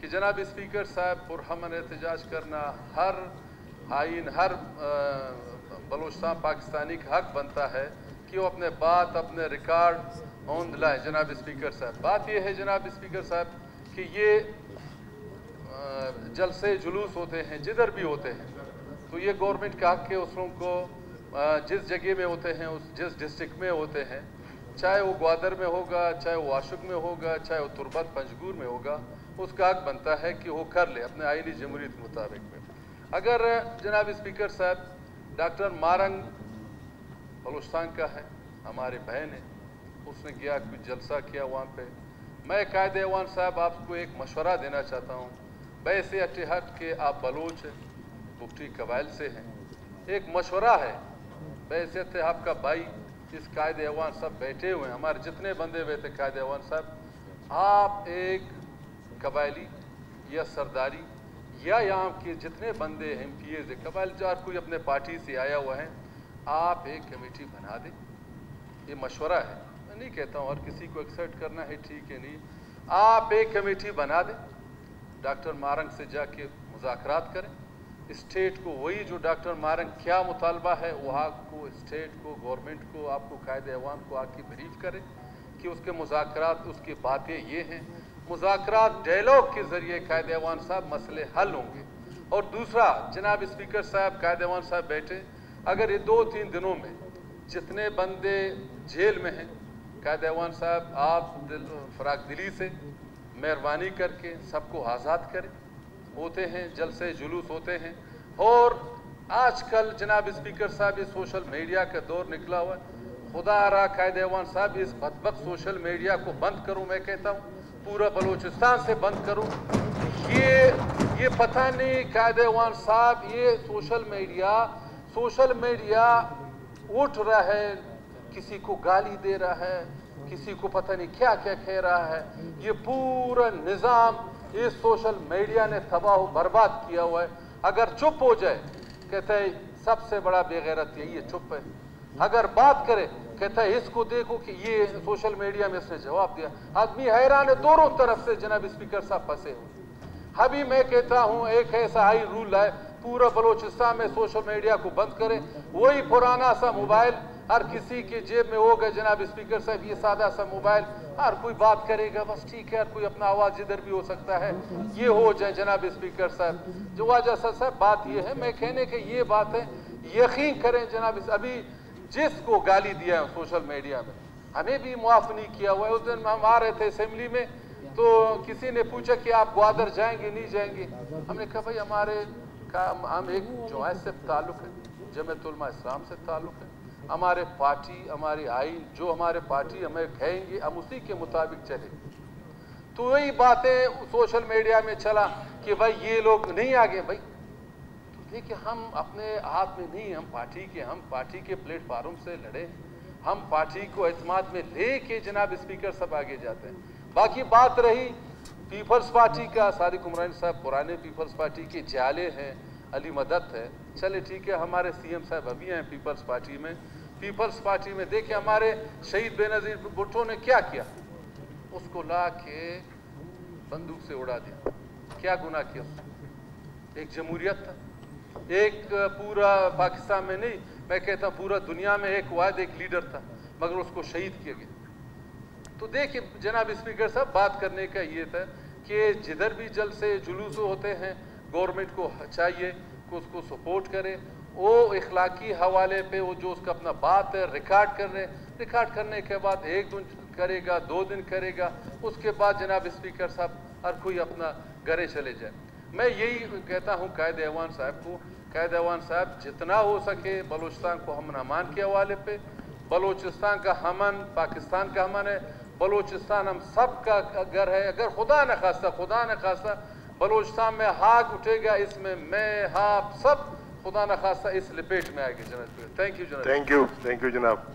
कि जनाब स्पीकर साहब पुरअमन एहतजाज करना हर आइन, हर बलूचिस्तान पाकिस्तानी का हक बनता है कि वो अपने बात, अपने रिकॉर्ड ऑन लाए। जनाब स्पीकर साहब, बात यह है जनाब स्पीकर साहब कि ये जलसे जुलूस होते हैं जिधर भी होते हैं, तो ये गवर्नमेंट के हक के उसरों को जिस जगह में होते हैं, उस जिस डिस्ट्रिक्ट में होते हैं, चाहे वो ग्वादर में होगा, चाहे वो आशुक में होगा, चाहे वो तुर्बत पंजगूर में होगा, उसका हक बनता है कि वो कर ले अपने आईनी जमहूरियत के मुताबिक में। अगर जनाब स्पीकर साहब डॉक्टर मारंग बलूचिस्तान का है, हमारे बहन है, उसने गया कुछ जलसा किया वहाँ पे, मैं कायदे ऐवान साहब आपको एक मशवरा देना चाहता हूँ। वैसे अटहट के आप बलूच बुगटी कबाइल से हैं, एक मशवरा है, वैसे थे आपका भाई इस कायदे ऐवान सब बैठे हुए हैं, हमारे जितने बंदे हुए थे कायदे ऐवान साहब, आप एक कबायली या सरदारी या यहाँ के जितने बंदे MPs है कबाइल, जो कोई अपने पार्टी से आया हुआ है, आप एक कमेटी बना दें। ये मशवरा है, मैं नहीं कहता हूँ और किसी को एक्सेप्ट करना है, ठीक है नहीं, आप एक कमेटी बना दें, डॉक्टर मारंग से जाके मुज़ाकरात करें, स्टेट को वही जो डॉक्टर मारंग क्या मुतालबा है वहाँ को, स्टेट को, गवर्नमेंट को, आपको कायदे ऐवान को आके ब्रीफ करें कि उसके मुज़ाकरात, उसकी बातें ये हैं। मुज़ाकरात डायलॉग के ज़रिए कायदे ऐवान साहब मसले हल होंगे। और दूसरा जनाब स्पीकर साहब, कायदे ऐवान साहब बैठे, अगर ये 2-3 दिनों में जितने बंदे जेल में हैं, कायदे ऐवान साहब आप फराग दिली से मेहरबानी करके सबको आज़ाद करें। होते हैं जलसे जुलूस होते हैं, और आजकल जनाब स्पीकर साहब ये सोशल मीडिया का दौर निकला हुआ है, खुदा रहा कायदे ऐवान साहब इस बदबख्त सोशल मीडिया को बंद करूं, मैं कहता हूं पूरा बलूचिस्तान से बंद करूं। ये पता नहीं कायदे ऐवान साहब, ये सोशल मीडिया उठ रहा है, किसी को गाली दे रहा है, किसी को पता नहीं क्या क्या कह रहा है, ये पूरा निज़ाम इस सोशल मीडिया ने तबाह बर्बाद किया हुआ है। अगर चुप हो जाए कहता है सबसे बड़ा बेगैरत यही है, चुप है। अगर बात करे कहता है इसको देखो कि ये सोशल मीडिया में इसने जवाब दिया। आदमी हैरान है, दोनों तरफ से जनाब स्पीकर साहब फंसे हुए। अभी मैं कहता हूँ एक ऐसा हाई रूल है पूरा बलूचिस्तान में सोशल मीडिया को बंद करें, वही पुराना सा मोबाइल हर किसी के जेब में होगा जनाब स्पीकर साहब, ये सादा सा मोबाइल, हर कोई बात करेगा, बस ठीक है, हर कोई अपना आवाज़ जिधर भी हो सकता है, ये हो जाए जनाब स्पीकर साहब। जो वजह साहब बात ये है, मैं कहने की ये बात है, यकीन करें जनाब, अभी जिसको गाली दिया है सोशल मीडिया में, हमें भी मुआफ़ नहीं किया हुआ है। उस दिन हम आ रहे थे असेंबली में, तो किसी ने पूछा कि आप ग्वादर जाएंगे नहीं जाएंगे, हमने कहा भाई हम एक जमात से ताल्लुक़ है, जमात उलमा इस्लाम से ताल्लुक़ है, हमारे पार्टी, हमारी आइन, जो हमारे पार्टी हमें कहेंगे हम उसी के मुताबिक चले। तो वही बातें सोशल मीडिया में चला कि भाई ये लोग नहीं आगे, भाई तो देखिए हम अपने हाथ में नहीं, हम पार्टी के प्लेटफार्म से लड़े, हम पार्टी को एतमाद में ले के जनाब स्पीकर सब आगे जाते हैं। बाकी बात रही पीपल्स पार्टी का, सादिक उमरान साहब पुराने पीपल्स पार्टी के जाले हैं, अली मदद है, चले ठीक है, हमारे CM साहब अभी हैं पीपल्स पार्टी में। पीपल्स पार्टी में देखिए हमारे शहीद बेनज़ीर भुट्टो ने क्या किया, उसको ला के बंदूक से उड़ा दिया। क्या गुनाह किया उसने? एक जमहूरियत था, एक पूरा पाकिस्तान में नहीं, मैं कहता हूँ पूरा दुनिया में एक वाद, एक लीडर था, मगर उसको शहीद किया गया। तो देखिए जनाब स्पीकर साहब, बात करने का ये था कि जिधर भी जलसे जुलूस होते हैं, गवर्नमेंट को चाहिए कि उसको सपोर्ट करे, वो इखलाकी हवाले पे वो जो उसका अपना बात है रिकॉर्ड रिकॉर्ड करने के बाद 1 दिन करेगा, 2 दिन करेगा, उसके बाद जनाब स्पीकर साहब हर कोई अपना घरे चले जाए। मैं यही कहता हूँ कायदे ऐवान साहब को, कायदे ऐवान साहब जितना हो सके बलूचिस्तान को अमन अमान के हवाले पे, बलूचिस्तान का हमन पाकिस्तान का हमन है, बलूचिस्तान हम सब का घर है। अगर खुदा न खास्ता बलूचिस्तान में हाक उठेगा, इसमें मैं आप सब खुदा न खास्ता इस लपेट में आएगी जनाब। थैंक यू जनाब। थैंक यू जनाब।